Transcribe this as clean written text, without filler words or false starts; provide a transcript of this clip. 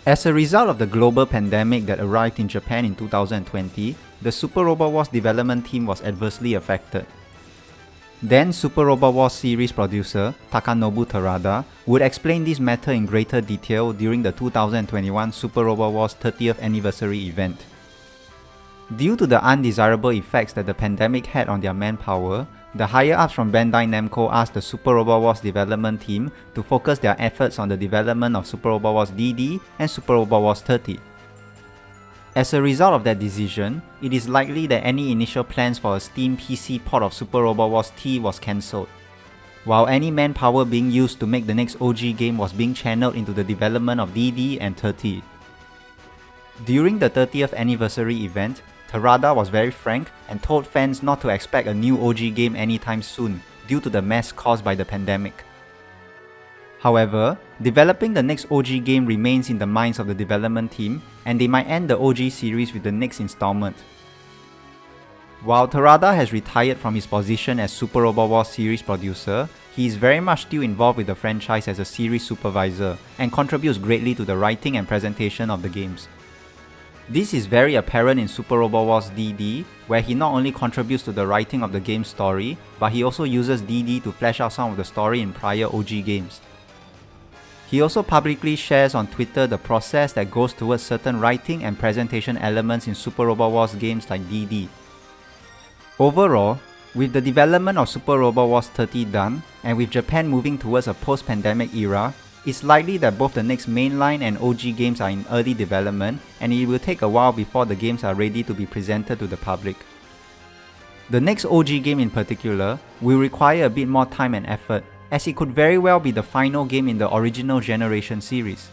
As a result of the global pandemic that arrived in Japan in 2020, the Super Robot Wars development team was adversely affected. Then Super Robot Wars series producer Takanobu Terada would explain this matter in greater detail during the 2021 Super Robot Wars 30th anniversary event. Due to the undesirable effects that the pandemic had on their manpower, the higher-ups from Bandai Namco asked the Super Robot Wars development team to focus their efforts on the development of Super Robot Wars DD and Super Robot Wars 30. As a result of that decision, it is likely that any initial plans for a Steam PC port of Super Robot Wars T was cancelled, while any manpower being used to make the next OG game was being channeled into the development of DD and 30. During the 30th anniversary event, Terada was very frank and told fans not to expect a new OG game anytime soon due to the mess caused by the pandemic. However, developing the next OG game remains in the minds of the development team, and they might end the OG series with the next installment. While Terada has retired from his position as Super Robot Wars series producer, he is very much still involved with the franchise as a series supervisor and contributes greatly to the writing and presentation of the games. This is very apparent in Super Robot Wars DD, where he not only contributes to the writing of the game's story, but he also uses DD to flesh out some of the story in prior OG games. He also publicly shares on Twitter the process that goes towards certain writing and presentation elements in Super Robot Wars games like DD. Overall, with the development of Super Robot Wars 30 done, and with Japan moving towards a post-pandemic era, it's likely that both the next mainline and OG games are in early development, and it will take a while before the games are ready to be presented to the public. The next OG game in particular will require a bit more time and effort, as it could very well be the final game in the original generation series.